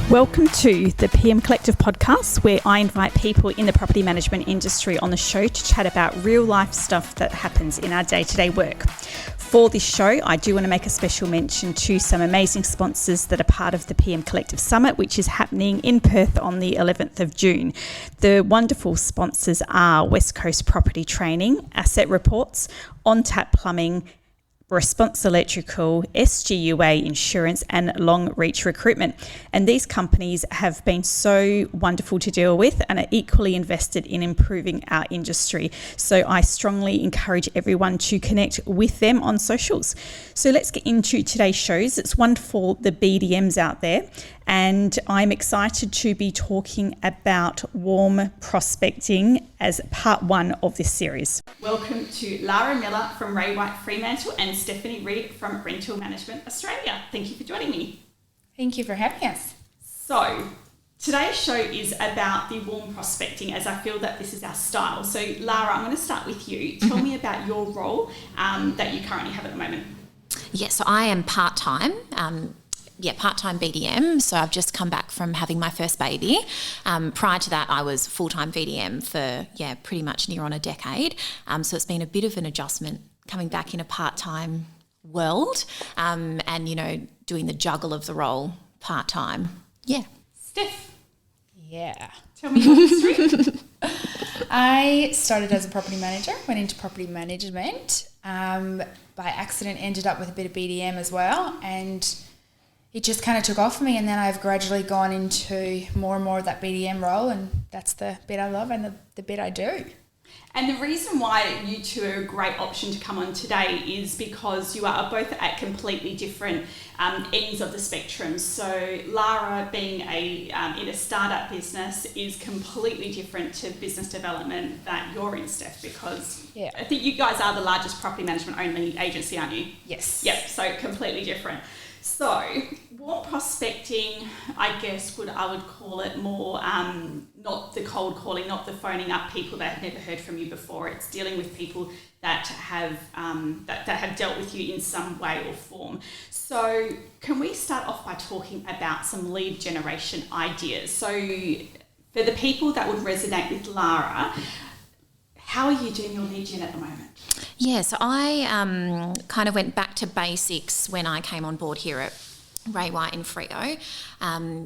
Welcome to the PM Collective podcast, where I invite people in the property management industry on the show to chat about real life stuff that happens in our day-to-day work. For this show, I do want to make a special mention to some amazing sponsors that are part of the PM Collective Summit, which is happening in Perth on the 11th of June. The wonderful sponsors are West Coast Property Training, Asset Reports, On Tap Plumbing, Response Electrical, SGUA Insurance and Longreach Recruitment. And these companies have been so wonderful to deal with and are equally invested in improving our industry. So I strongly encourage everyone to connect with them on socials. So let's get into today's shows. It's wonderful, the BDMs out there. And I'm excited to be talking about warm prospecting as part one of this series. Welcome to Lara Miller from Ray White Fremantle and Stephanie Reid from Rental Management Australia. Thank you for joining me. Thank you for having us. So today's show is about the warm prospecting, as I feel that this is our style. So Lara, I'm going to start with you. Tell me about your role that you currently have at the moment. Yeah, so I am part-time. Part-time BDM. So I've just come back from having my first baby. Prior to that, I was full-time BDM for, pretty much near on a decade. So it's been a bit of an adjustment coming back in a part-time world and, doing the juggle of the role part-time. Yeah. Steph. Yeah. Tell me your history. I started as a property manager, went into property management. By accident, ended up with a bit of BDM as well, and it just kind of took off for me, and then I've gradually gone into more and more of that BDM role, and that's the bit I love and the bit I do. And the reason why you two are a great option to come on today is because you are both at completely different ends of the spectrum. So Lara, being in a startup business, is completely different to business development that you're in, Steph, because I think you guys are the largest property management only agency, aren't you? Yes. Yep, so completely different. So, warm prospecting, I guess I would call it more not the cold calling, not the phoning up people that have never heard from you before. It's dealing with people that have that have dealt with you in some way or form. So, can we start off by talking about some lead generation ideas? So, for the people that would resonate with Lara, how are you doing your lead gen at the moment? Yeah, so I kind of went back to basics when I came on board here at Ray White in Freo.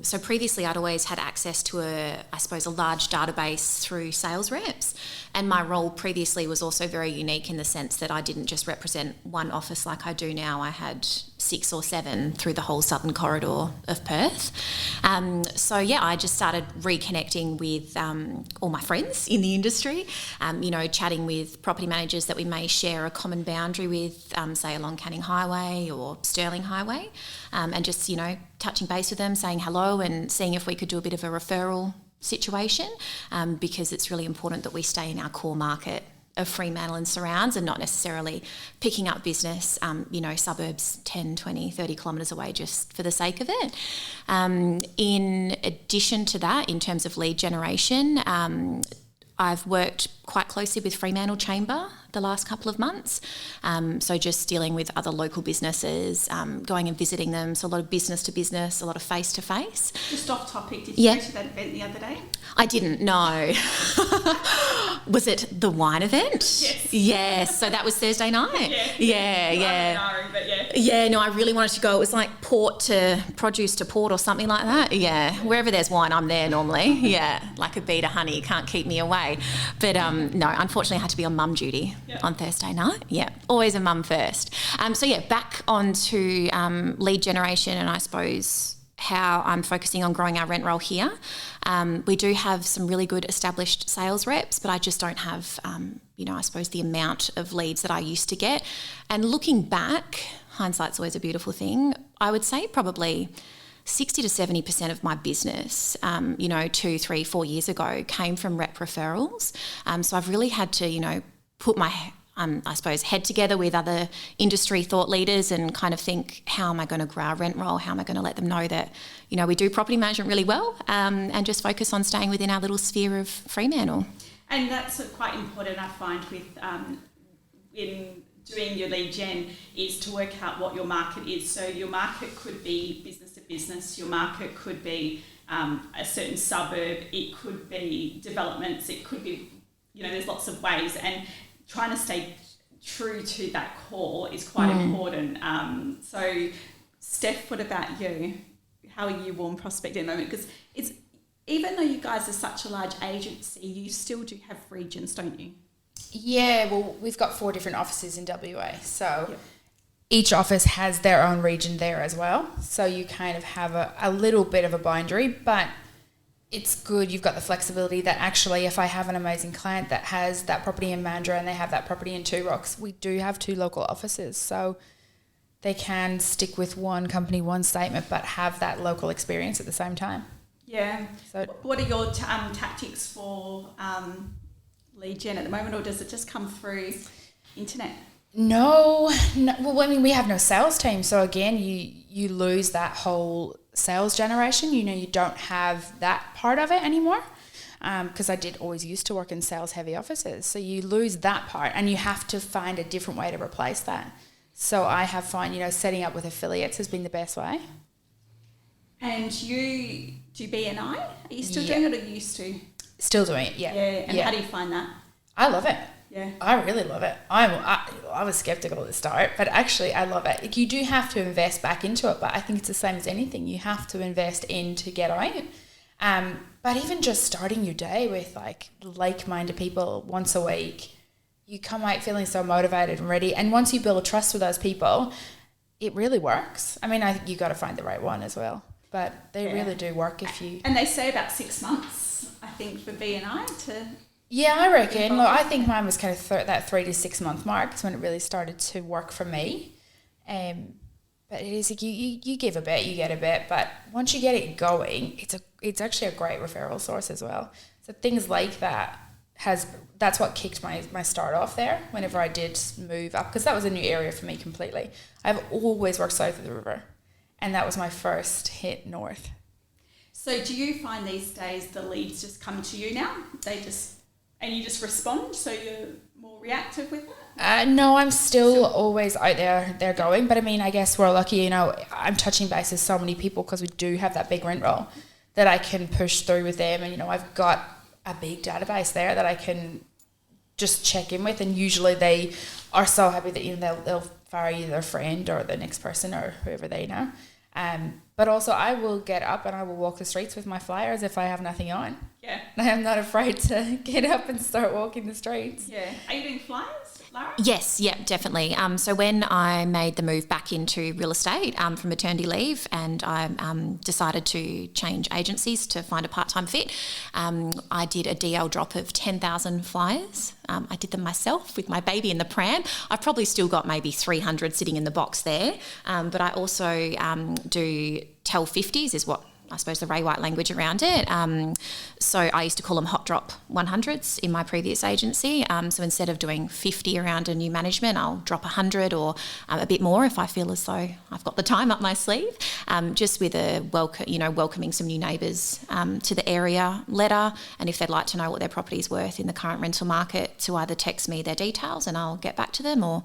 So previously I'd always had access to a large database through sales reps, and my role previously was also very unique in the sense that I didn't just represent one office like I do now. I had 6 or 7 through the whole southern corridor of Perth. I just started reconnecting with all my friends in the industry, chatting with property managers that we may share a common boundary with, say along Canning Highway or Stirling Highway, and just, touching base with them, saying hello and seeing if we could do a bit of a referral situation, because it's really important that we stay in our core market of Fremantle and surrounds and not necessarily picking up business, suburbs 10, 20, 30 kilometres away just for the sake of it. In addition to that, in terms of lead generation, I've worked quite closely with Fremantle Chamber the last couple of months. So just dealing with other local businesses, going and visiting them. So a lot of business to business, a lot of face to face. Just off topic, did you go to that event the other day? I didn't, no. Was it the wine event? Yes. Yes, so that was Thursday night. No, I really wanted to go. It was like produce to port or something like that. Yeah, wherever there's wine, I'm there normally. Yeah, like a bee to honey, can't keep me away. But no, unfortunately I had to be on mum duty on Thursday night. Yeah, always a mum first. Back onto lead generation, and I suppose how I'm focusing on growing our rent roll here. We do have some really good established sales reps, but I just don't have, I suppose the amount of leads that I used to get. And looking back, hindsight's always a beautiful thing. I would say probably 60 to 70% of my business, 2, 3, 4 years ago came from rep referrals. So I've really had to, put my head together with other industry thought leaders and kind of think, how am I going to grow our rent roll? How am I going to let them know that, we do property management really well, and just focus on staying within our little sphere of Fremantle. And that's quite important, I find, with in doing your lead gen is to work out what your market is. So your market could be business to business, your market could be a certain suburb, it could be developments, it could be, there's lots of ways, and trying to stay true to that core is quite important. So Steph, what about you? How are you warm prospecting at the moment? Because even though you guys are such a large agency, you still do have regions, don't you? Yeah, well, we've got 4 different offices in WA, so each office has their own region there as well. So you kind of have a little bit of a boundary, but it's good. You've got the flexibility that actually if I have an amazing client that has that property in Mandurah and they have that property in Two Rocks, we do have 2 local offices. So they can stick with one company, one statement, but have that local experience at the same time. Yeah. So what are your tactics for lead gen at the moment, or does it just come through internet? No. Well, I mean, we have no sales team. So again, you lose that whole sales generation. You don't have that part of it anymore. Because I did always used to work in sales heavy offices. So you lose that part and you have to find a different way to replace that. So I have found, setting up with affiliates has been the best way. And you do BNI? Are you still doing it, or you used to? Still doing it, yeah. Yeah, and how do you find that? I love it. Yeah. I really love it. I was skeptical at the start, but actually I love it. You do have to invest back into it, but I think it's the same as anything. You have to invest in to get out. But even just starting your day with like-minded people once a week, you come out feeling so motivated and ready. And once you build trust with those people, it really works. I mean, I think you got to find the right one as well. But they really do work if you... And they say about 6 months, I think, for BNI to... Yeah, I reckon. Look, I think mine was kind of that 3 to 6 month mark is when it really started to work for me. But it is you give a bit, you get a bit. But once you get it going, it's actually a great referral source as well. So things like that that's what kicked my start off there whenever I did move up, because that was a new area for me completely. I've always worked south of the river, and that was my first hit north. So do you find these days the leads just come to you now? And you just respond, so you're more reactive with it? No, I'm still always out there. They're going, but I mean, I guess we're lucky. I'm touching base with so many people because we do have that big rent roll that I can push through with them, and I've got a big database there that I can just check in with, and usually they are so happy that they'll fire either their friend or the next person or whoever they know. But also I will get up and I will walk the streets with my flyers if I have nothing on. Yeah. I am not afraid to get up and start walking the streets. Yeah. Are you doing flyers, Lara? Yes, yeah, definitely. So when I made the move back into real estate from maternity leave, and I decided to change agencies to find a part-time fit, I did a DL drop of 10,000 flyers. I did them myself with my baby in the pram. I've probably still got maybe 300 sitting in the box there, but I also do tell 50s is what I suppose the Ray White language around it. So I used to call them hot drop 100s in my previous agency. So instead of doing 50 around a new management, I'll drop 100 or a bit more if I feel as though I've got the time up my sleeve. Just with a welcoming some new neighbours to the area letter, and if they'd like to know what their property's worth in the current rental market, to either text me their details and I'll get back to them, or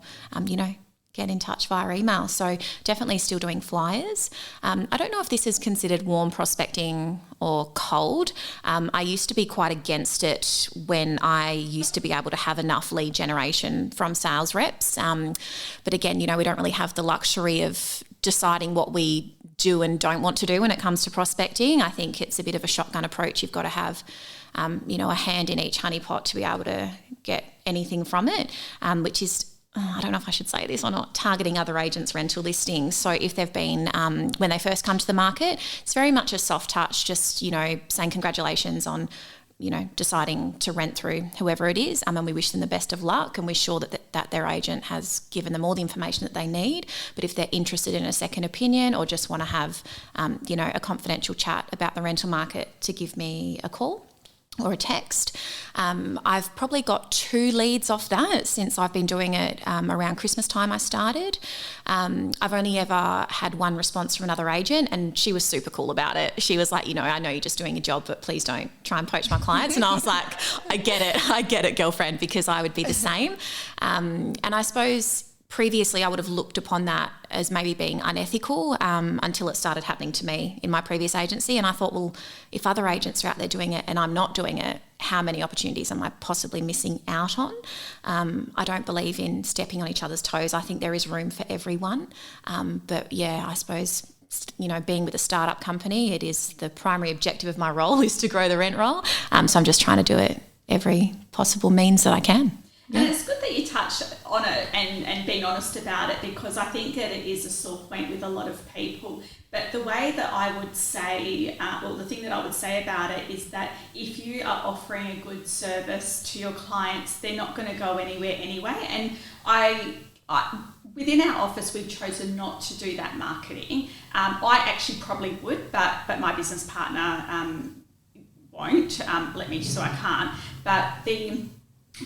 get in touch via email. So definitely still doing flyers. I don't know if this is considered warm prospecting or cold. I used to be quite against it when I used to be able to have enough lead generation from sales reps. But again, we don't really have the luxury of deciding what we do and don't want to do when it comes to prospecting. I think it's a bit of a shotgun approach. You've got to have a hand in each honeypot to be able to get anything from it, which is, I don't know if I should say this or not, targeting other agents' rental listings. So if they've been, when they first come to the market, it's very much a soft touch, just, saying congratulations on, deciding to rent through whoever it is. And we wish them the best of luck, and we're sure that their agent has given them all the information that they need. But if they're interested in a second opinion or just want to have, a confidential chat about the rental market, to give me a call or a text. I've probably got 2 leads off that since I've been doing it around Christmas time I started. I've only ever had 1 response from another agent, and she was super cool about it. She was like, I know you're just doing your job, but please don't try and poach my clients. And I was like, I get it, girlfriend, because I would be the same. And I suppose previously I would have looked upon that as maybe being unethical until it started happening to me in my previous agency. And I thought, well, if other agents are out there doing it and I'm not doing it, how many opportunities am I possibly missing out on? I don't believe in stepping on each other's toes. I think there is room for everyone. But yeah, I suppose, you know, being with a startup company, it is the primary objective of my role is to grow the rent roll. So I'm just trying to do it every possible means that I can. Yeah. And it's good that you touched on it and being honest about it, because I think that it is a sore point with a lot of people. But the way that I would say, the thing that I would say about it is that if you are offering a good service to your clients, they're not going to go anywhere anyway. And I within our office, we've chosen not to do that marketing. I actually probably would, but my business partner won't let me, so I can't. But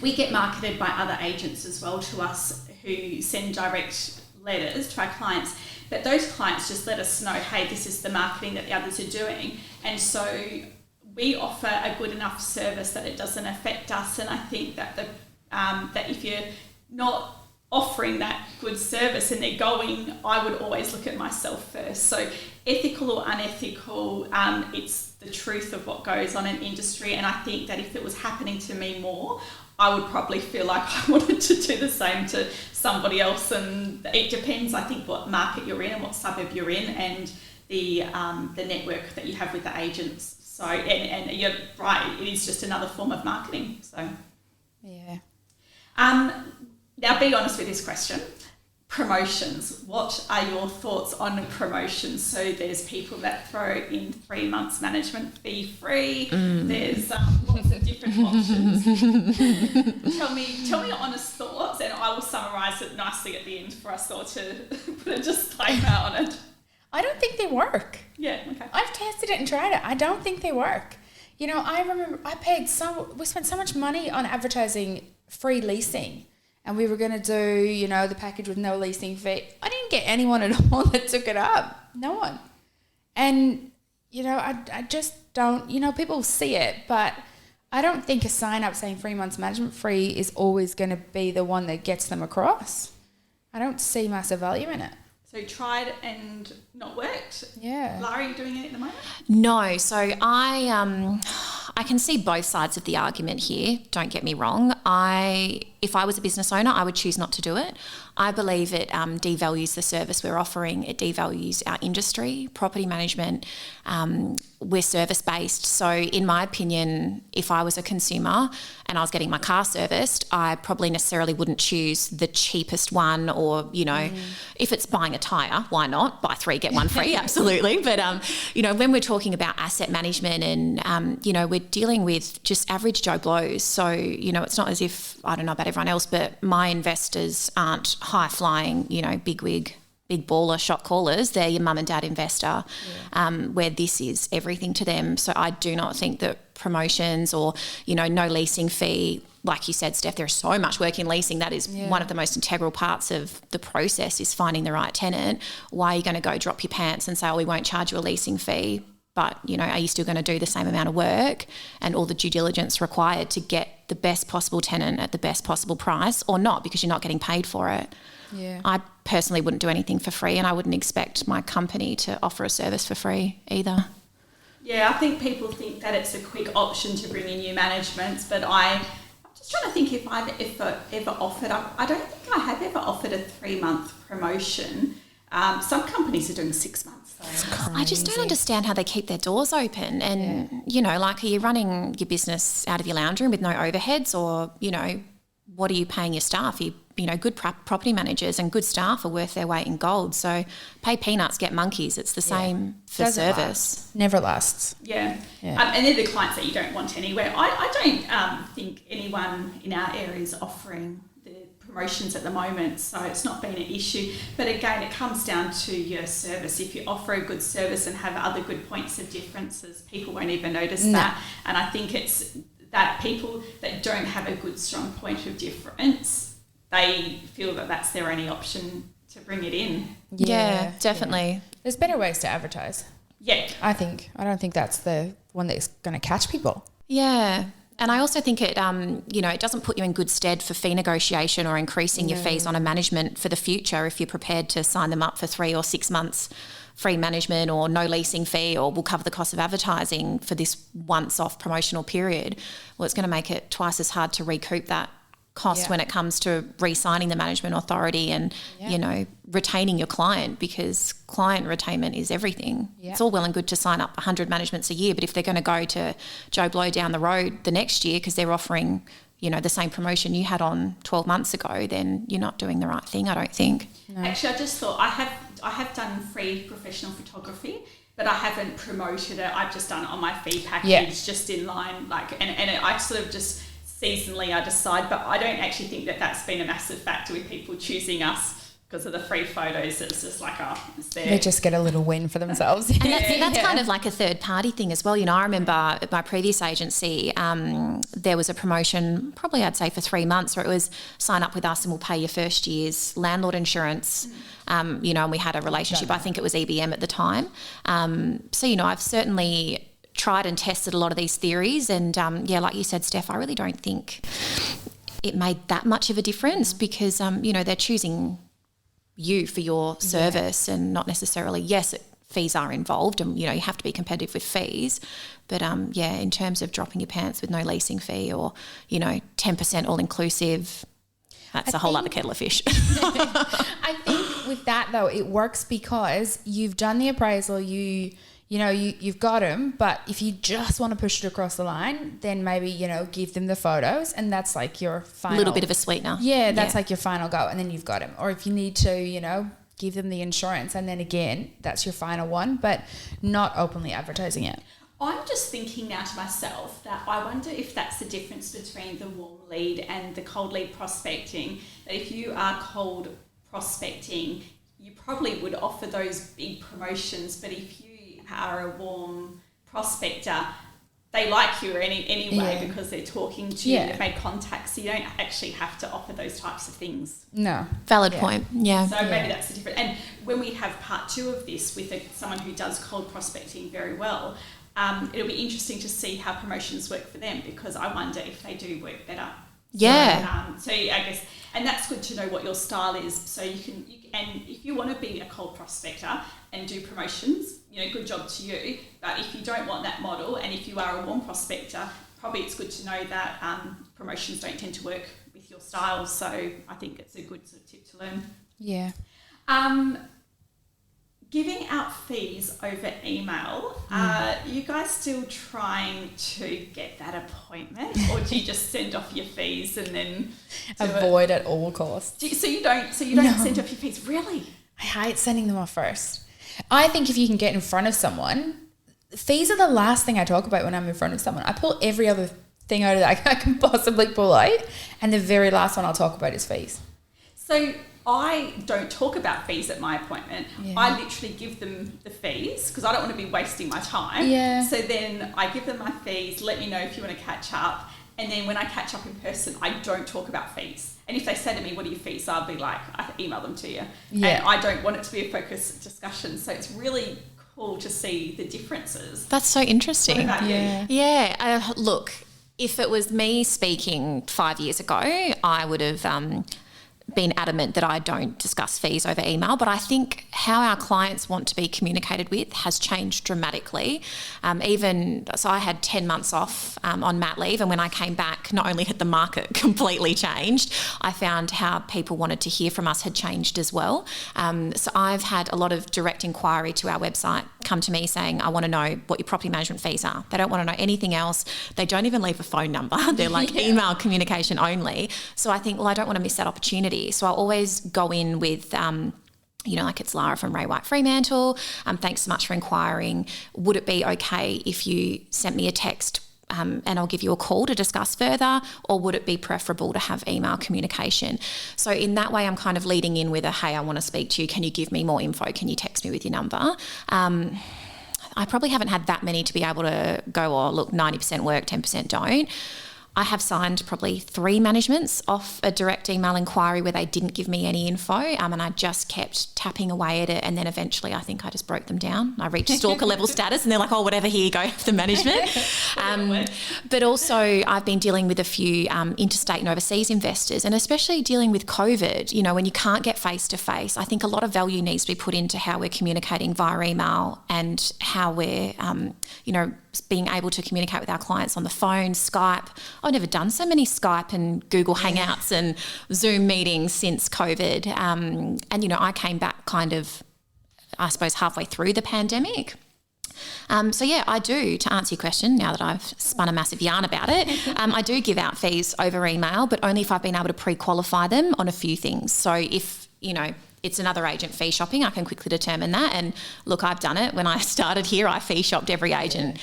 we get marketed by other agents as well to us who send direct letters to our clients. But those clients just let us know, hey, this is the marketing that the others are doing. And so we offer a good enough service that it doesn't affect us. And I think that that if you're not offering that good service and they're going, I would always look at myself first. So ethical or unethical, it's the truth of what goes on in industry. And I think that if it was happening to me more, I would probably feel like I wanted to do the same to somebody else. And it depends, I think, what market you're in and what suburb you're in, and the network that you have with the agents. So, and you're right, it is just another form of marketing. So, yeah. Now, be honest with this question. Promotions. What are your thoughts on promotions? So there's people that throw in 3 months management fee free. There's lots of different options. Tell me your honest thoughts, and I will summarise it nicely at the end for us all to put a disclaimer on it. I don't think they work. Yeah, okay. I've tested it and tried it. I don't think they work. You know, I remember we spent so much money on advertising free leasing. And we were going to do, you know, the package with no leasing fee. I didn't get anyone at all that took it up. No one. And, you know, I just don't, you know, people see it, but I don't think a sign up saying 3 months management free is always going to be the one that gets them across. I don't see massive value in it. So you tried and not worked? Yeah. Lara, are you doing it at the moment? No. So I can see both sides of the argument here. Don't get me wrong. If I was a business owner, I would choose not to do it. I believe it devalues the service we're offering. It devalues our industry, property management. We're service-based. So in my opinion, if I was a consumer and I was getting my car serviced, I probably necessarily wouldn't choose the cheapest one, or, you know, if it's buying a tyre, why not? Buy 3, get 1 free, absolutely. But, you know, when we're talking about asset management and, you know, we're dealing with just average Joe Blows. So, you know, it's not as if, I don't know about everyone else, but my investors aren't high-flying, you know, bigwig, big baller shot callers. They're your mum and dad investor, where this is everything to them. So I do not think that promotions or, you know, no leasing fee, like you said, Steph, there's so much work in leasing. That is one of the most integral parts of the process, is finding the right tenant. Why are you going to go drop your pants and say, oh, we won't charge you a leasing fee? But, you know, are you still going to do the same amount of work and all the due diligence required to get the best possible tenant at the best possible price, or not, because you're not getting paid for it? Yeah. I personally wouldn't do anything for free, and I wouldn't expect my company to offer a service for free either. Yeah, I think people think that it's a quick option to bring in new managements, but I'm just trying to think if I've ever offered. I don't think I have ever offered a 3-month promotion. Some companies are doing 6 months. I just don't understand how they keep their doors open. And, you know, like, are you running your business out of your lounge room with no overheads, or, you know, what are you paying your staff? You know, good property managers and good staff are worth their weight in gold. So pay peanuts, get monkeys. It's the same for service. Last. Never lasts. Yeah. And they're the clients that you don't want anywhere. I don't think anyone in our area is offering the promotions at the moment, so it's not been an issue. But again, it comes down to your service. If you offer a good service and have other good points of differences, people won't even notice that. And I think it's that people that don't have a good, strong point of difference, they feel that that's their only option to bring it in. Yeah, definitely. Yeah. There's better ways to advertise. Yeah. I don't think that's the one that's going to catch people. Yeah. And I also think it, it doesn't put you in good stead for fee negotiation or increasing your fees on a management for the future if you're prepared to sign them up for 3 or 6 months free management or no leasing fee, or we'll cover the cost of advertising for this once-off promotional period. Well, it's going to make it twice as hard to recoup that cost when it comes to re-signing the management authority and, retaining your client, because client retainment is everything. Yeah. It's all well and good to sign up 100 managements a year, but if they're going to go to Joe Blow down the road the next year because they're offering, the same promotion you had on 12 months ago, then you're not doing the right thing, I don't think. No. Actually, I just thought I have done free professional photography, but I haven't promoted it. I've just done it on my fee package, just in line, and I sort of just seasonally I decide, but I don't actually think that that's been a massive factor with people choosing us because of the free photos. It's just like, it's there. They just get a little win for themselves. And that's kind of like a third party thing as well. I remember at my previous agency, there was a promotion, probably I'd say for 3 months, where it was sign up with us and we'll pay your first year's landlord insurance. And we had a relationship. I think it was EBM at the time. I've certainly tried and tested a lot of these theories, and like you said, Steph, I really don't think it made that much of a difference because they're choosing you for your service and not necessarily, yes, fees are involved and you have to be competitive with fees, but in terms of dropping your pants with no leasing fee or 10% all inclusive, that's a whole other kettle of fish. I think with that though, it works because you've done the appraisal, you've got them, but if you just want to push it across the line, then maybe, give them the photos and that's like your final... A little bit of a sweetener. Yeah, that's like your final go and then you've got them. Or if you need to, give them the insurance and then again, that's your final one, but not openly advertising it. I'm just thinking now to myself that I wonder if that's the difference between the warm lead and the cold lead prospecting. That if you are cold prospecting, you probably would offer those big promotions, but if you are a warm prospector, they like you anyway because they're talking to you, they've made contact, so you don't actually have to offer those types of things. No. Valid point. Yeah. So maybe that's the difference. And when we have part 2 of this with someone who does cold prospecting very well, it'll be interesting to see how promotions work for them, because I wonder if they do work better. Yeah. So I guess, and that's good to know what your style is. So you can and if you want to be a cold prospector and do promotions, good job to you. But if you don't want that model, and if you are a warm prospector, probably it's good to know that promotions don't tend to work with your style. So I think it's a good sort of tip to learn. Yeah. Giving out fees over email, you guys still trying to get that appointment, or do you just send off your fees and then avoid at all costs? So you don't send off your fees, really? I hate sending them off first. I think if you can get in front of someone, fees are the last thing I talk about when I'm in front of someone. I pull every other thing out that I can possibly pull out, and the very last one I'll talk about is fees. So I don't talk about fees at my appointment. Yeah. I literally give them the fees because I don't want to be wasting my time. Yeah. So then I give them my fees, let me know if you want to catch up. And then when I catch up in person, I don't talk about fees. And if they say to me, what are your fees? I'll be like, I email them to you. Yeah. And I don't want it to be a focused discussion. So it's really cool to see the differences. That's so interesting. What about you? Yeah. Look, if it was me speaking 5 years ago, I would have been adamant that I don't discuss fees over email, but I think how our clients want to be communicated with has changed dramatically. So I had 10 months off on mat leave, and when I came back, not only had the market completely changed, I found how people wanted to hear from us had changed as well. So I've had a lot of direct inquiry to our website come to me saying, I want to know what your property management fees are. They don't want to know anything else. They don't even leave a phone number. They're like email communication only. So I think, I don't want to miss that opportunity. So I always go in with, like it's Lara from Ray White Fremantle. Thanks so much for inquiring. Would it be okay if you sent me a text and I'll give you a call to discuss further, or would it be preferable to have email communication? So in that way, I'm kind of leading in with hey, I want to speak to you. Can you give me more info? Can you text me with your number? I probably haven't had that many to be able to go, look, 90% work, 10% don't. I have signed probably 3 managements off a direct email inquiry where they didn't give me any info, and I just kept tapping away at it, and then eventually I think I just broke them down. I reached stalker level status, and they're like, oh, whatever, here you go, the management. But also I've been dealing with a few interstate and overseas investors, and especially dealing with COVID, you know, when you can't get face-to-face, I think a lot of value needs to be put into how we're communicating via email and how we're, you know, being able to communicate with our clients on the phone, Skype. I've never done so many Skype and Google Hangouts and Zoom meetings since COVID. And, you know, I came back kind of, I suppose, halfway through the pandemic. So, yeah, I do, to answer your question, now that I've spun a massive yarn about it, I do give out fees over email, but only if I've been able to pre-qualify them on a few things. So if, you know, it's another agent fee shopping, I can quickly determine that. And look, I've done it. When I started here, I fee shopped every agent,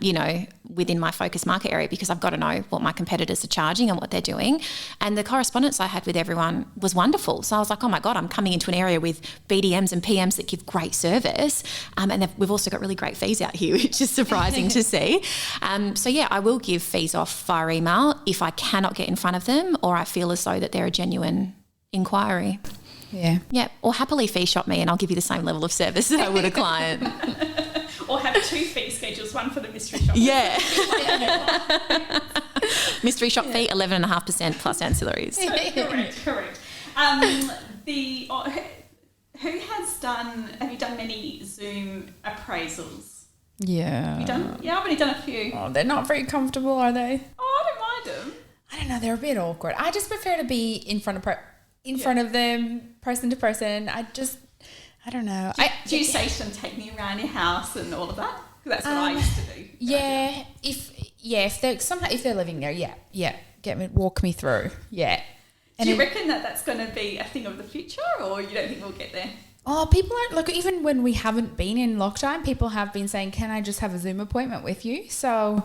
you know, within my focus market area, because I've got to know what my competitors are charging and what they're doing. And the correspondence I had with everyone was wonderful. So I was like, oh my God, I'm coming into an area with BDMs and PMs that give great service. And we've also got really great fees out here, which is surprising to see. So yeah, I will give fees off via email if I cannot get in front of them or I feel as though that they're a genuine inquiry. Yeah. Yeah. Or happily fee shop me and I'll give you the same level of service that I would a client. Or have 2 fee schedules, one for the mystery shop. Yeah. Mystery shop fee, 11.5% plus ancillaries. Correct. Have you done many Zoom appraisals? Yeah. Have you done? Yeah, I've only done a few. Oh, they're not very comfortable, are they? Oh, I don't mind them. I don't know. They're a bit awkward. I just prefer to be in front of them, person to person. I don't know. Do you say to them, take me around your house and all of that? 'Cause that's what I used to do. Yeah. If they're living there, yeah. Walk me through. Yeah. Do you reckon that that's going to be a thing of the future, or you don't think we'll get there? Oh, people aren't, look, even when we haven't been in lockdown, people have been saying, can I just have a Zoom appointment with you? So,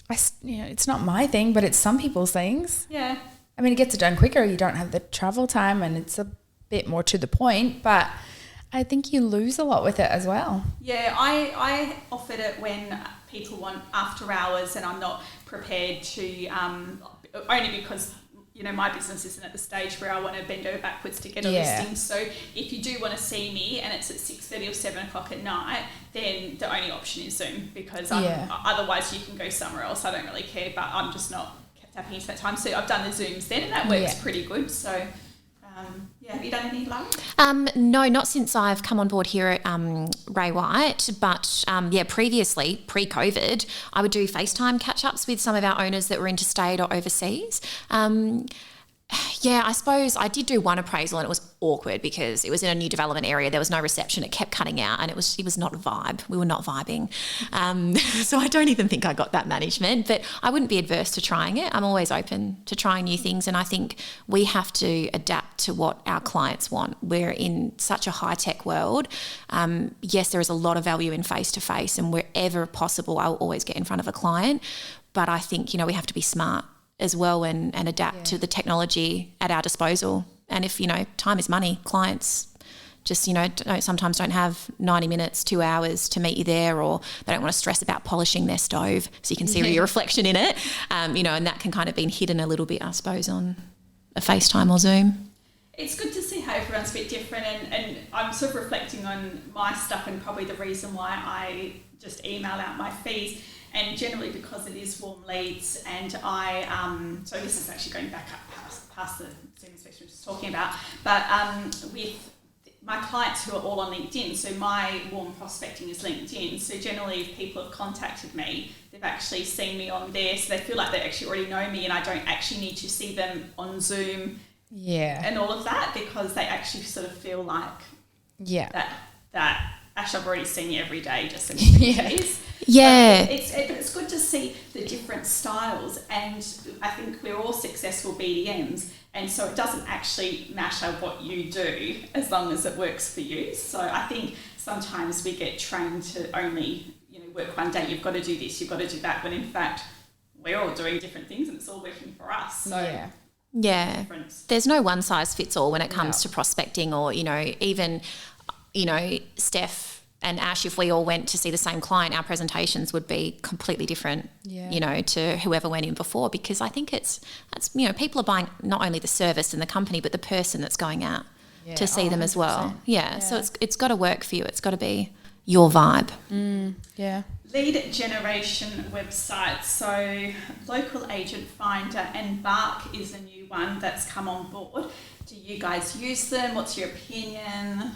it's not my thing, but it's some people's things. Yeah. I mean, it gets it done quicker. You don't have the travel time and it's a bit more to the point, but I think you lose a lot with it as well. Yeah, I offered it when people want after hours and I'm not prepared to, only because, you know, my business isn't at the stage where I want to bend over backwards to get a listing. So if you do want to see me and it's at 6:30 or 7 o'clock at night, then the only option is Zoom, because otherwise you can go somewhere else. I don't really care, but I'm just not tapping into that time. So I've done the Zooms then and that works pretty good. So have you done any, Lara? No, not since I've come on board here at Ray White, but previously, pre-COVID, I would do FaceTime catch-ups with some of our owners that were interstate or overseas. I suppose I did do one appraisal and it was awkward because it was in a new development area. There was no reception. It kept cutting out and it was not a vibe. We were not vibing. So I don't even think I got that management, but I wouldn't be adverse to trying it. I'm always open to trying new things, and I think we have to adapt to what our clients want. We're in such a high-tech world. Yes, there is a lot of value in face-to-face, and wherever possible, I'll always get in front of a client. But I think, we have to be smart as well and adapt to the technology at our disposal. And if, time is money, clients just, sometimes don't have 90 minutes, 2 hours to meet you there, or they don't want to stress about polishing their stove so you can see your reflection in it, and that can kind of be hidden a little bit, I suppose, on a FaceTime or Zoom. It's good to see how everyone's a bit different, and I'm sort of reflecting on my stuff and probably the reason why I just email out my fees. And generally because it is warm leads, and so this is actually going back up past the Zoom inspection we were just talking about, but with my clients who are all on LinkedIn, so my warm prospecting is LinkedIn, so generally if people have contacted me, they've actually seen me on there, so they feel like they actually already know me and I don't actually need to see them on Zoom and all of that, because they actually sort of feel like that Ash, I've already seen you every day, just in case. Yeah. It's good to see the different styles, and I think we're all successful BDMs, and so it doesn't actually matter what you do as long as it works for you. So I think sometimes we get trained to only, work one day, you've got to do this, you've got to do that, when in fact we're all doing different things and it's all working for us. So there's no one size fits all when it comes to prospecting, or, even, Steph and Ash, if we all went to see the same client, our presentations would be completely different, you know, to whoever went in before, because I think that's you know, people are buying not only the service and the company, but the person that's going out to see them as well. Yeah. So it's got to work for you. It's got to be your vibe. Lead generation website. So Local Agent Finder and Bark is a new one that's come on board. Do you guys use them? What's your opinion?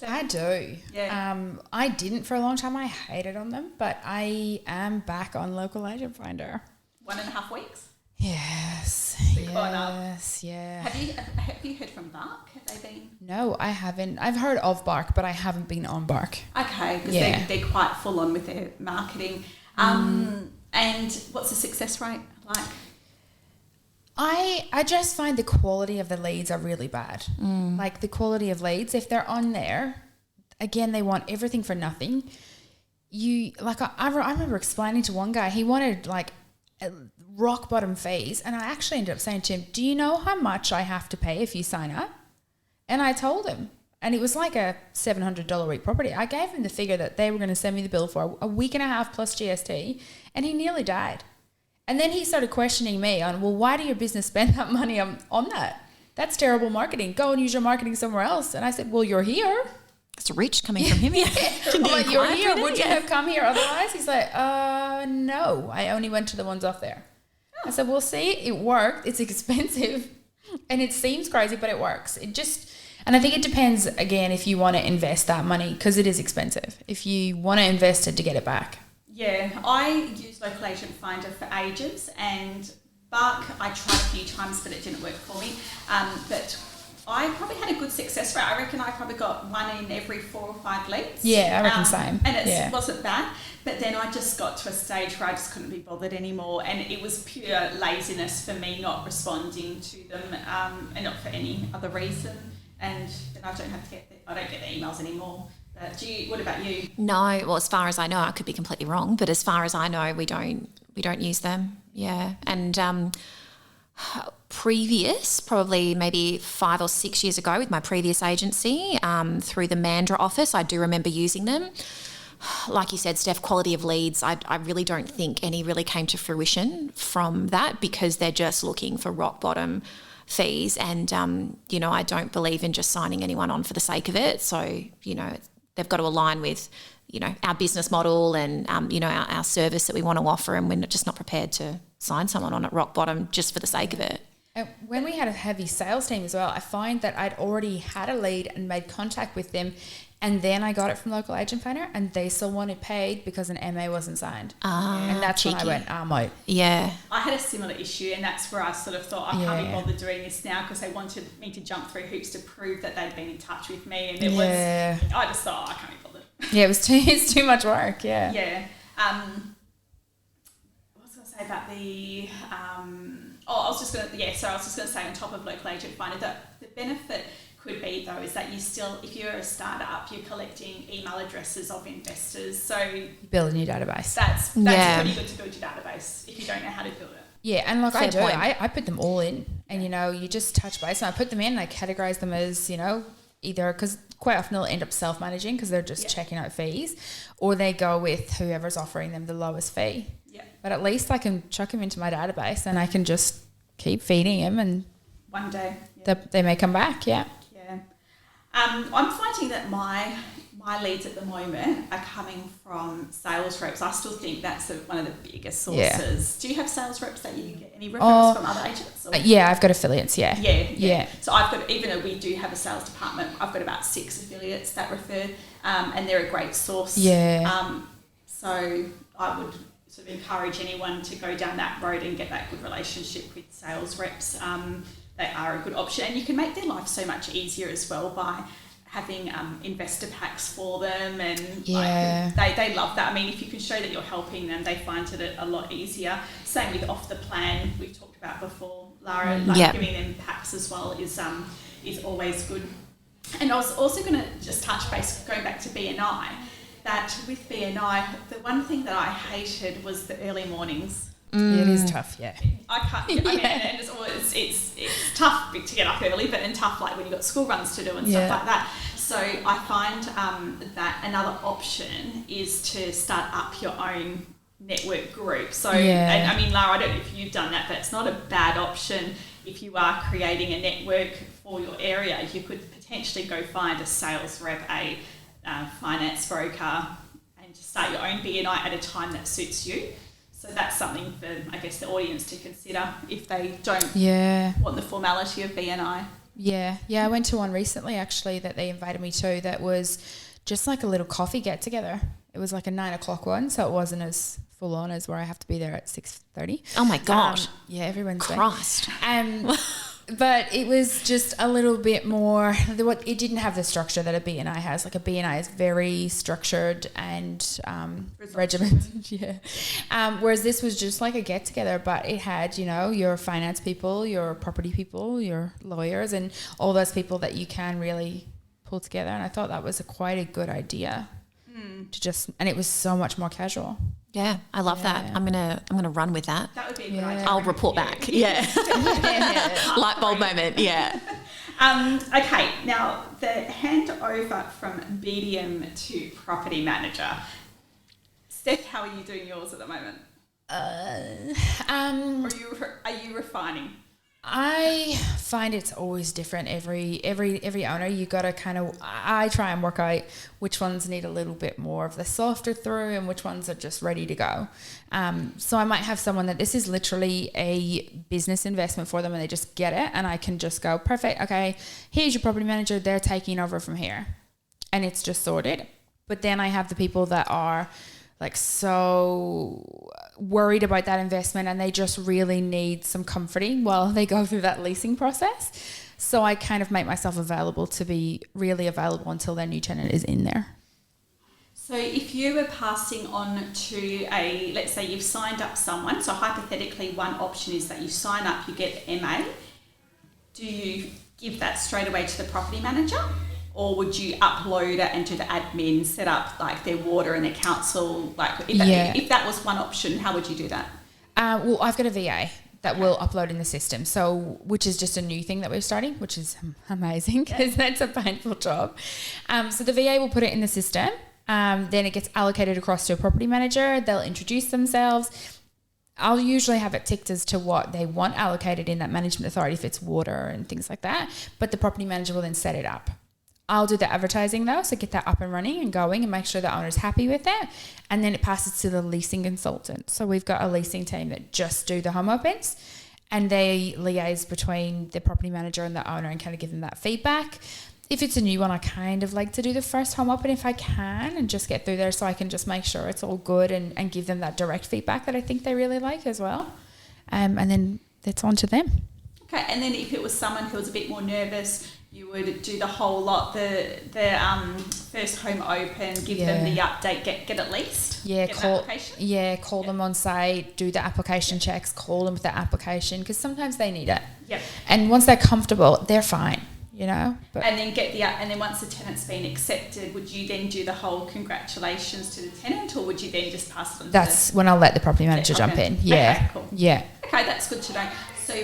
I do. Yeah. I didn't for a long time. I hated on them, but I am back on Local Agent Finder. 1.5 weeks? Yes. Yes. Yeah. Have you heard from Bark? Have they been? No, I haven't. I've heard of Bark, but I haven't been on Bark. Okay, because they're quite full on with their marketing. And what's the success rate like? I just find the quality of the leads are really bad. Like the quality of leads, if they're on there, again, they want everything for nothing. I remember explaining to one guy, he wanted like rock bottom fees, and I actually ended up saying to him, do you know how much I have to pay if you sign up? And I told him, and it was like a $700 a week property. I gave him the figure that they were going to send me the bill for a week and a half plus GST, and he nearly died. And then he started questioning me on, well, why do your business spend that money on that? That's terrible marketing. Go and use your marketing somewhere else. And I said, well, you're here. It's rich coming from him. I'm like, you're here. Would you have come here otherwise? He's like, no, I only went to the ones off there. I said, well, see, it worked. It's expensive and it seems crazy, but it works. And I think it depends, again, if you want to invest that money, because it is expensive. If you want to invest it to get it back. Yeah, I use Local Agent Finder for agents, and Bark I tried a few times, but it didn't work for me. But I probably had a good success rate. I reckon I probably got 1 in every 4 or 5 leads. Yeah, I reckon same. And it wasn't bad. But then I just got to a stage where I just couldn't be bothered anymore, and it was pure laziness for me not responding to them, and not for any other reason. And then I don't get the emails anymore. What about you? No, well, as far as I know, I could be completely wrong, but as far as I know, we don't use them. Yeah, and previous, probably maybe 5 or 6 years ago, with my previous agency, through the Mandurah office, I do remember using them. Like you said, Steph, quality of leads, I really don't think any really came to fruition from that, because they're just looking for rock bottom fees, and you know, I don't believe in just signing anyone on for the sake of it. So, you know, they've got to align with, you know, our business model and you know, our service that we want to offer, and we're just not prepared to sign someone on at rock bottom just for the sake of it. And when we had a heavy sales team as well, I find that I'd already had a lead and made contact with them, and then I got it from Local Agent Finder, and they still wanted paid because an MA wasn't signed. And that's cheeky. when I went, mate. Yeah. I had a similar issue, and that's where I sort of thought, I can't be bothered doing this now, because they wanted me to jump through hoops to prove that they'd been in touch with me, and I just thought, I can't be bothered. Yeah, it's too much work, yeah. Yeah. What was I going to say about the... I was just going to say on top of Local Agent Finder, that the benefit could be, though, is that you still, if you're a startup, you're collecting email addresses of investors. So building your database. That's pretty good to build your database if you don't know how to build it. Yeah, and like Fair point. I put them all in, and you know, you just touch base, and I put them in, and I categorize them as, you know, either, because quite often they'll end up self-managing because they're just checking out fees, or they go with whoever's offering them the lowest fee. Yeah. But at least I can chuck them into my database, and I can just keep feeding them, and one day they may come back. Yeah. Yeah. I'm finding that my leads at the moment are coming from sales reps. I still think that's one of the biggest sources. Do you have sales reps that you get any referrals from other agents? Yeah, I've got affiliates, Yeah. So I've got, even though we do have a sales department, I've got about 6 affiliates that refer, and they're a great source. Yeah. So I would sort of encourage anyone to go down that road and get that good relationship with sales reps. They are a good option, and you can make their life so much easier as well by having investor packs for them, and they love that. I mean, if you can show that you're helping them, they find it a lot easier. Same with off the plan, we've talked about before, Lara, giving them packs as well is always good. And I was also going to just touch base, going back to BNI, that with BNI, the one thing that I hated was the early mornings. Yeah, it is tough, yeah. I can't. I mean, and it's tough to get up early, but then tough like when you've got school runs to do and stuff like that. So I find that another option is to start up your own network group. So, and I mean, Lara, I don't know if you've done that, but it's not a bad option if you are creating a network for your area. You could potentially go find a sales rep, a finance broker, and just start your own BNI at a time that suits you. So that's something for, I guess, the audience to consider if they don't want the formality of BNI. Yeah, I went to one recently actually that they invited me to that was just like a little coffee get together. It was like a 9 o'clock one, so it wasn't as full on as where I have to be there at 6:30. Oh my gosh. Every Wednesday. Christ. But it was just a little bit more, it didn't have the structure that a BNI has. Like a BNI is very structured and regimented. Whereas this was just like a get together, but it had, your finance people, your property people, your lawyers, and all those people that you can really pull together. And I thought that was quite a good idea and it was so much more casual. Yeah, I love that. I'm gonna run with that. That would be a good idea. I'll report back. Yeah. Light bulb moment. Yeah. Okay, now the handover from BDM to property manager. Steph, how are you doing yours at the moment? Are you refining? I find it's always different. Every owner, you got to I try and work out which ones need a little bit more of the softer through and which ones are just ready to go. So I might have someone that this is literally a business investment for them and they just get it, and I can just go, perfect, okay, here's your property manager, they're taking over from here, and it's just sorted. But then I have the people that are like so worried about that investment and they just really need some comforting while they go through that leasing process. So I kind of make myself available to be really available until their new tenant is in there. So if you were passing on to let's say you've signed up someone, so hypothetically one option is that you sign up, you get MA, do you give that straight away to the property manager? Or would you upload it and do the admin, set up like their water and their council? Like if that was one option, how would you do that? Well, I've got a VA that will upload in the system, so which is just a new thing that we're starting, which is amazing because that's a painful job. So the VA will put it in the system. Then it gets allocated across to a property manager. They'll introduce themselves. I'll usually have it ticked as to what they want allocated in that management authority if it's water and things like that. But the property manager will then set it up. I'll do the advertising though, so get that up and running and going and make sure the owner's happy with it. And then it passes to the leasing consultant. So we've got a leasing team that just do the home opens and they liaise between the property manager and the owner and kind of give them that feedback. If it's a new one, I kind of like to do the first home open if I can and just get through there so I can just make sure it's all good and give them that direct feedback that I think they really like as well. And then it's on to them. Okay, and then if it was someone who was a bit more nervous, you would do the whole lot, the first home open, give them the update, get it leased. Call them on site, do the application checks, call them with the application because sometimes they need it. Yep. And once they're comfortable, they're fine, But and then once the tenant's been accepted, would you then do the whole congratulations to the tenant, or would you then just pass it on? That's when I'll let the property manager jump in. Yeah. Okay, cool. Yeah. Okay, that's good to know. So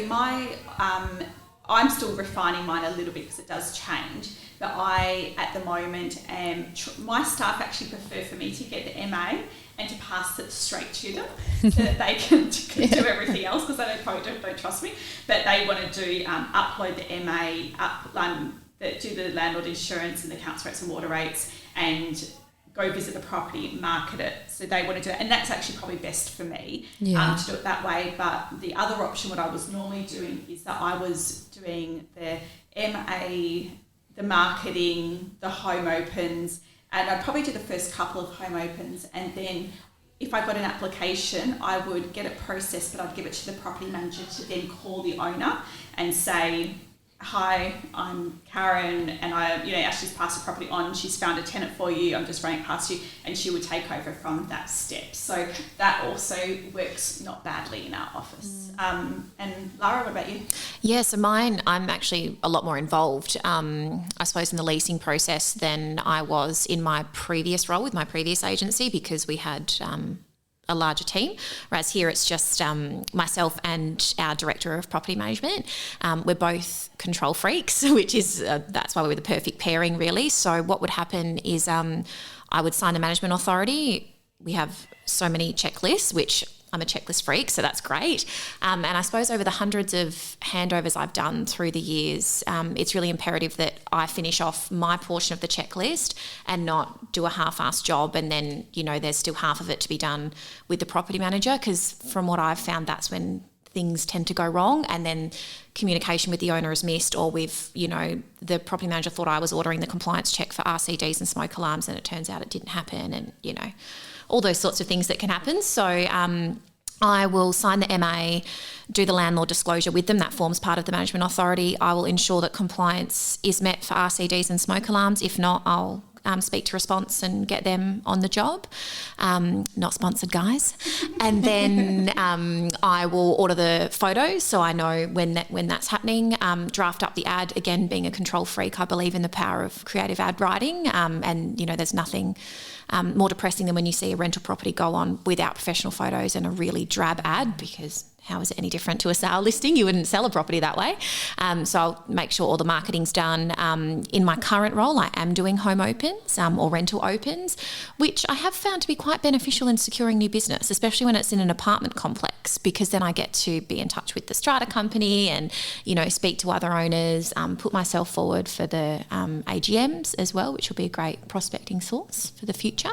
I'm still refining mine a little bit because it does change, but I, at the moment, my staff actually prefer for me to get the MA and to pass it straight to them so that they can do everything else because they probably don't trust me, but they want to do upload the MA, do the landlord insurance and the council rates and water rates and go visit the property, market it. So they want to do it. And that's actually probably best for me to do it that way. But the other option, what I was normally doing is that I was doing the MA, the marketing, the home opens, and I'd probably do the first couple of home opens. And then if I got an application, I would get it processed, but I'd give it to the property manager to then call the owner and say, hi, I'm Karen and Ashley's passed the property on, she's found a tenant for you, I'm just running past you, and she would take over from that step. So that also works not badly in our office. And Lara, what about you? Yeah, so mine, I'm actually a lot more involved, I suppose, in the leasing process than I was in my previous role with my previous agency because we had a larger team, whereas here it's just myself and our director of property management. We're both control freaks, which is that's why we're the perfect pairing, really. So what would happen is I would sign a management authority. We have so many checklists, which I'm a checklist freak, so that's great. And I suppose over the hundreds of handovers I've done through the years, it's really imperative that I finish off my portion of the checklist and not do a half-assed job and then, there's still half of it to be done with the property manager, because from what I've found, that's when things tend to go wrong, and then communication with the owner is missed, or the property manager thought I was ordering the compliance check for RCDs and smoke alarms, and it turns out it didn't happen, and, all those sorts of things that can happen. So I will sign the MA, do the landlord disclosure with them. That forms part of the management authority. I will ensure that compliance is met for RCDs and smoke alarms. If not, I'll speak to Response and get them on the job. Not sponsored, guys. And then I will order the photos so I know when that's happening. Draft up the ad. Again, being a control freak, I believe in the power of creative ad writing. And there's nothing more depressing than when you see a rental property go on without professional photos and a really drab ad, because how is it any different to a sale listing? You wouldn't sell a property that way. So I'll make sure all the marketing's done. In my current role, I am doing home opens or rental opens, which I have found to be quite beneficial in securing new business, especially when it's in an apartment complex, because then I get to be in touch with the strata company and, speak to other owners, put myself forward for the AGMs as well, which will be a great prospecting source for the future.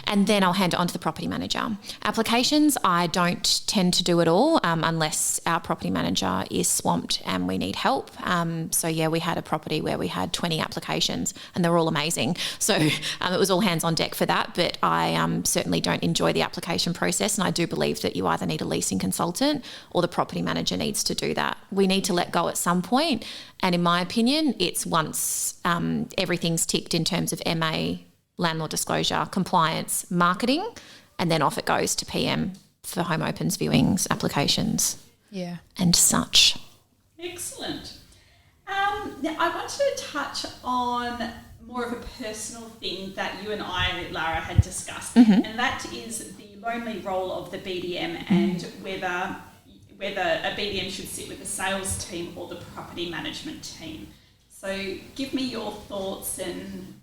And then I'll hand it on to the property manager. Applications, I don't tend to do it all. Unless our property manager is swamped and we need help. We had a property where we had 20 applications and they were all amazing. So it was all hands on deck for that, but I certainly don't enjoy the application process, and I do believe that you either need a leasing consultant or the property manager needs to do that. We need to let go at some point, and in my opinion, it's once everything's ticked in terms of MA, landlord disclosure, compliance, marketing, and then off it goes to PM for home opens, viewings, applications, and such. Excellent. Now I wanted to touch on more of a personal thing that you and I, Lara, had discussed, and that is the lonely role of the BDM and whether a BDM should sit with the sales team or the property management team. So give me your thoughts and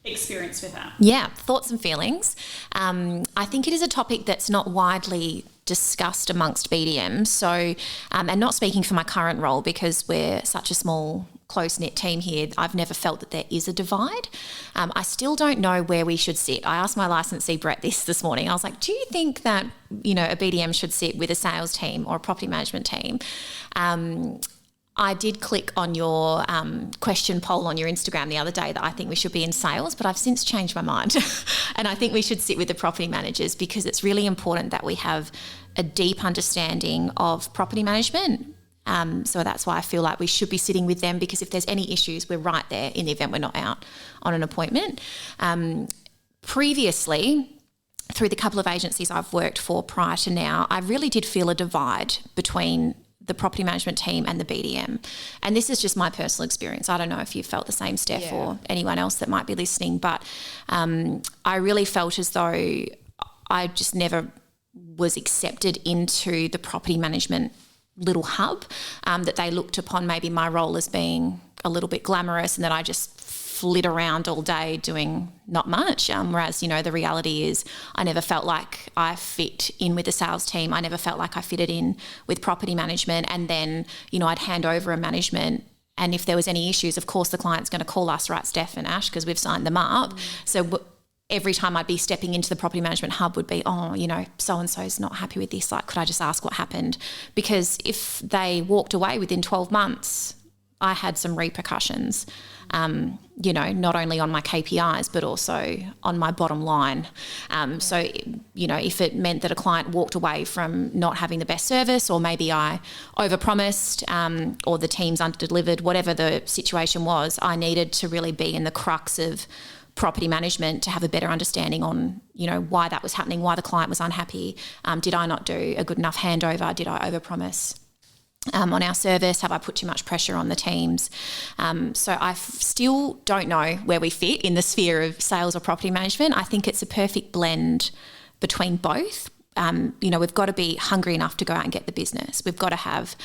experience with that. Yeah, thoughts and feelings. I think it is a topic that's not widely discussed amongst BDMs. So, and not speaking for my current role, because we're such a small, close-knit team here, I've never felt that there is a divide. I still don't know where we should sit. I asked my licensee Brett this morning. I was like, do you think that, a BDM should sit with a sales team or a property management team? I did click on your question poll on your Instagram the other day that I think we should be in sales, but I've since changed my mind. And I think we should sit with the property managers, because it's really important that we have a deep understanding of property management. So that's why I feel like we should be sitting with them, because if there's any issues, we're right there in the event we're not out on an appointment. Previously, through the couple of agencies I've worked for prior to now, I really did feel a divide between the property management team and the BDM. And this is just my personal experience. I don't know if you felt the same, Steph, or anyone else that might be listening, but I really felt as though I just never was accepted into the property management little hub, that they looked upon maybe my role as being a little bit glamorous and that I just flit around all day doing not much, whereas the reality is I never felt like I fit in with the sales team. I never felt like I fitted in with property management, and then I'd hand over a management, and if there was any issues, of course the client's going to call us, right, Steph and Ash, because we've signed them up. So every time I'd be stepping into the property management hub would be, so-and-so's not happy with this, like, could I just ask what happened? Because if they walked away within 12 months, I had some repercussions, not only on my KPIs, but also on my bottom line. If it meant that a client walked away from not having the best service, or maybe I overpromised, or the team's underdelivered, whatever the situation was, I needed to really be in the crux of property management to have a better understanding on, why that was happening, why the client was unhappy. Did I not do a good enough handover? Did I overpromise? On our service, have I put too much pressure on the teams? So I still don't know where we fit in the sphere of sales or property management. I think it's a perfect blend between both. We've got to be hungry enough to go out and get the business. We've got to have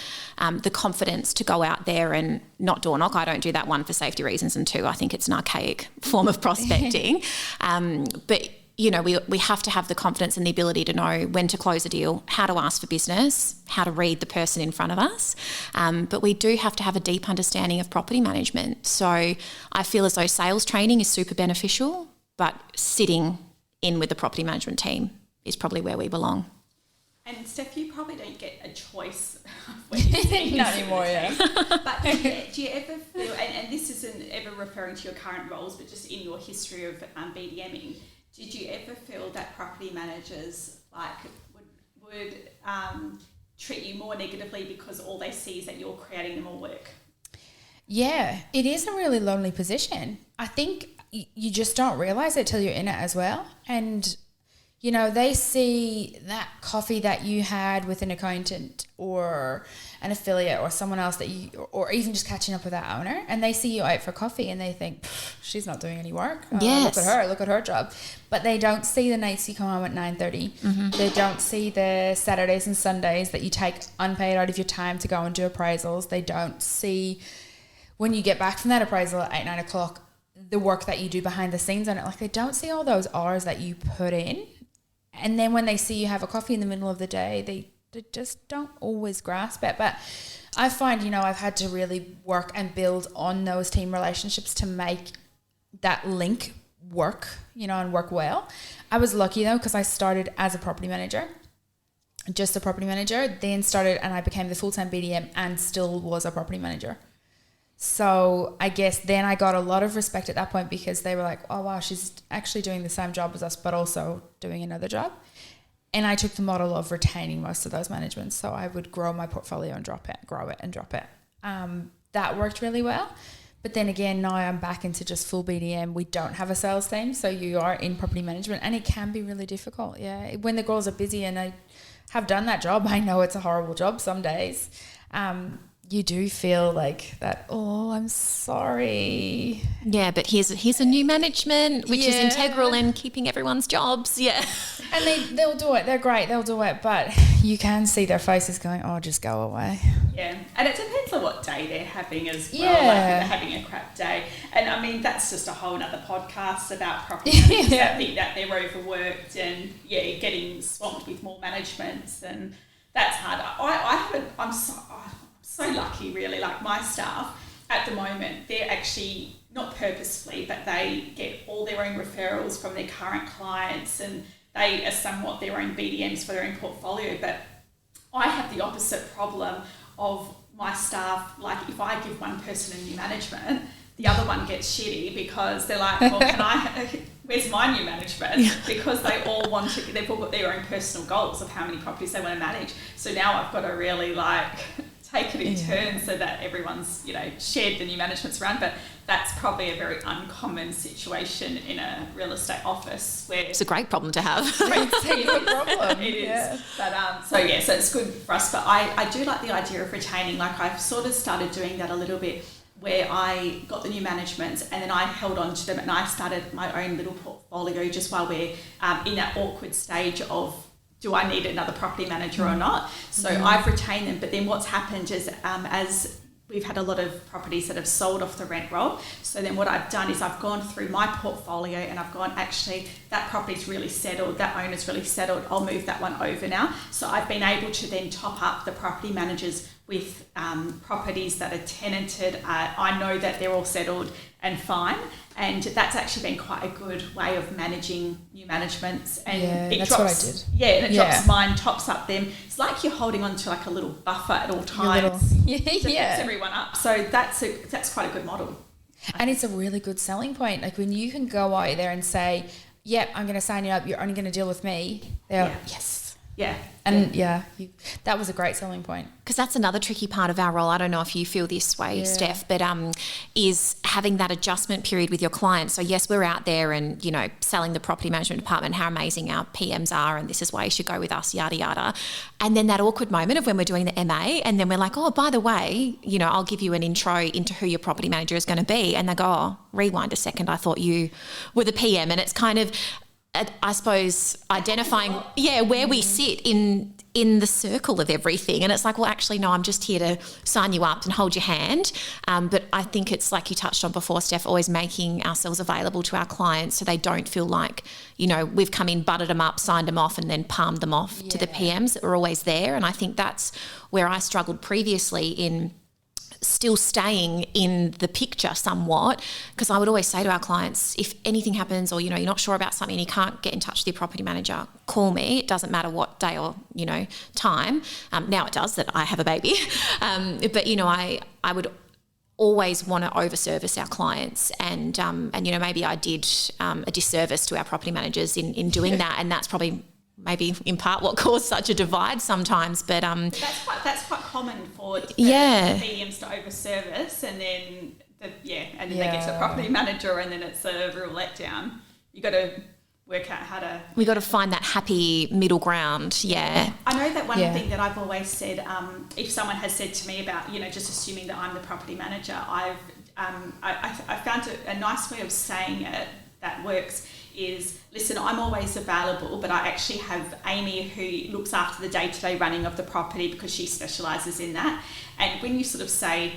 the confidence to go out there and not door knock. I don't do that, one, for safety reasons, and two, I think it's an archaic form of prospecting. But we have to have the confidence and the ability to know when to close a deal, how to ask for business, how to read the person in front of us. But we do have to have a deep understanding of property management. So I feel as though sales training is super beneficial, but sitting in with the property management team is probably where we belong. And Steph, you probably don't get a choice when you not anymore, yeah. But do you ever feel, and this isn't ever referring to your current roles, but just in your history of BDMing, did you ever feel that property managers would treat you more negatively because all they see is that you're creating them more work? Yeah, it is a really lonely position. I think you just don't realise it till you're in it as well. And they see that coffee that you had with an accountant or an affiliate or someone else or even just catching up with that owner, and they see you out for coffee and they think, she's not doing any work. Yes. Look at her job. But they don't see the nights you come home at 9:30. Mm-hmm. They don't see the Saturdays and Sundays that you take unpaid out of your time to go and do appraisals. They don't see when you get back from that appraisal at 8, 9 o'clock, the work that you do behind the scenes on it. Like, they don't see all those hours that you put in. And then when they see you have a coffee in the middle of the day, they just don't always grasp it. But I find, I've had to really work and build on those team relationships to make that link work, and work well. I was lucky though, because I started as a property manager, just a property manager, then started and I became the full-time BDM and still was a property manager. So I guess then I got a lot of respect at that point, because they were like, oh wow, she's actually doing the same job as us, but also doing another job. And I took the model of retaining most of those managements. So I would grow my portfolio and drop it, grow it and drop it. That worked really well. But then again, now I'm back into just full BDM. We don't have a sales team, so you are in property management, and it can be really difficult. Yeah, when the girls are busy, and I have done that job, I know it's a horrible job some days. You do feel like that, oh, I'm sorry. Yeah, but here's a new management, which is integral in keeping everyone's jobs. Yeah. And they'll do it. They're great. They'll do it. But you can see their faces going, oh, just go away. Yeah. And it depends on what day they're having as well. Yeah. Like, if they're having a crap day. And I mean, that's just a whole nother podcast about property managers that think that they're overworked and, getting swamped with more managements. And that's hard. I'm so lucky, really. Like, my staff at the moment, they're actually not purposefully, but they get all their own referrals from their current clients, and they are somewhat their own BDMs for their own portfolio. But I have the opposite problem of my staff. Like, if I give one person a new management, the other one gets shitty because they're like, well, where's my new management? Because they've all got their own personal goals of how many properties they want to manage. So now I've got to really take it in turns so that everyone's, shared the new managements around. But that's probably a very uncommon situation in a real estate office where... It's a great problem to have. It's a good problem. It is. Yeah. But, so it's good for us. But I do like the idea of retaining. Like, I've sort of started doing that a little bit, where I got the new managements and then I held on to them, and I started my own little portfolio just while we're in that awkward stage of, do I need another property manager or not? So I've retained them. But then what's happened is, as we've had a lot of properties that have sold off the rent roll, so then what I've done is I've gone through my portfolio and I've gone, actually, that property's really settled, that owner's really settled, I'll move that one over now. So I've been able to then top up the property managers with properties that are tenanted. I know that they're all settled and fine, and that's actually been quite a good way of managing new managements. And that's what I did. Yeah, and it drops mine, tops up them. It's like you're holding on to like a little buffer at all times to fix everyone up. So that's quite a good model. And it's a really good selling point. Like, when you can go out there and say, yep, I'm going to sign you up, you're only going to deal with me. They're like, yes. Yeah. And that was a great selling point. Because that's another tricky part of our role. I don't know if you feel this way, Steph, but is having that adjustment period with your clients. So yes, we're out there and, selling the property management department, how amazing our PMs are, and this is why you should go with us, yada, yada. And then that awkward moment of when we're doing the MA, and then we're like, oh, by the way, I'll give you an intro into who your property manager is going to be. And they go, oh, rewind a second, I thought you were the PM. And it's kind of, I suppose identifying, where we sit in the circle of everything. And it's like, well, actually, no, I'm just here to sign you up and hold your hand. But I think it's like you touched on before, Steph, always making ourselves available to our clients so they don't feel like, we've come in, butted them up, signed them off and then palmed them off to the PMs that were always there. And I think that's where I struggled previously in still staying in the picture somewhat, because I would always say to our clients, if anything happens or, you're not sure about something and you can't get in touch with your property manager, call me. It doesn't matter what day or, time. Now it does that I have a baby. But, I would always want to overservice our clients and maybe I did a disservice to our property managers in doing that, and that's probably maybe in part what caused such a divide sometimes. But that's quite common for BDMs to overservice, and then they get to the property manager, and then it's a real letdown. You got to work out how to. We got to find that happy middle ground. Yeah. I know that one thing that I've always said. If someone has said to me about just assuming that I'm the property manager, I found a nice way of saying it that works. Is, listen, I'm always available, but I actually have Amy who looks after the day-to-day running of the property because she specialises in that. And when you sort of say,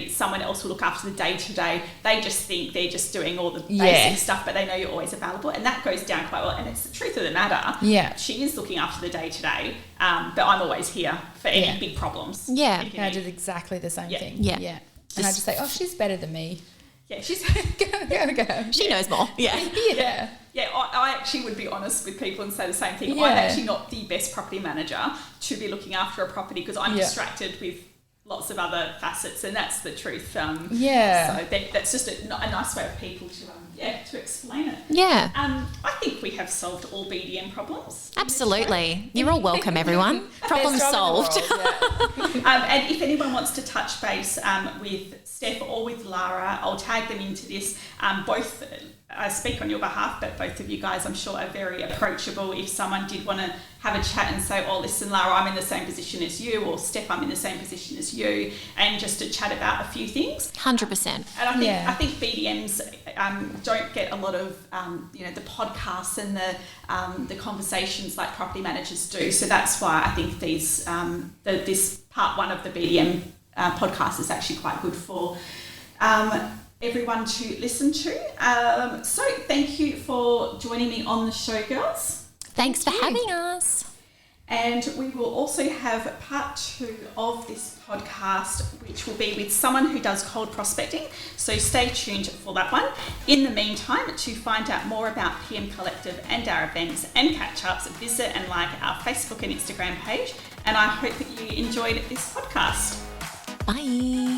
someone else will look after the day-to-day, they just think they're just doing all the basic stuff, but they know you're always available. And that goes down quite well. And it's the truth of the matter. Yeah. She is looking after the day-to-day, but I'm always here for any big problems. Yeah. And I did exactly the same thing. Yeah. And I just say, she's better than me. Yeah, she's go. She knows more. Yeah. I actually would be honest with people and say the same thing. I'm actually not the best property manager to be looking after a property because I'm distracted with lots of other facets, and that's the truth. So that's just a nice way of people to explain it. Yeah. I think we have solved all BDM problems. Absolutely. You're all welcome, everyone. Problem solved. And if anyone wants to touch base with Steph or with Lara, I'll tag them into this. Both, I speak on your behalf, but both of you guys, I'm sure, are very approachable. If someone did want to have a chat and say, listen, Lara, I'm in the same position as you, or Steph, I'm in the same position as you, and just to chat about a few things. 100%. And I think BDMs don't get a lot of, the podcasts and the conversations like property managers do. So that's why I think these this part one of the BDM podcast is actually quite good for everyone to listen to. So thank you for joining me on the show, girls. Thanks for having us. And we will also have part 2 of this podcast, which will be with someone who does cold prospecting. So stay tuned for that one. In the meantime, to find out more about PM Collective and our events and catch-ups, visit and like our Facebook and Instagram page. And I hope that you enjoyed this podcast. Bye.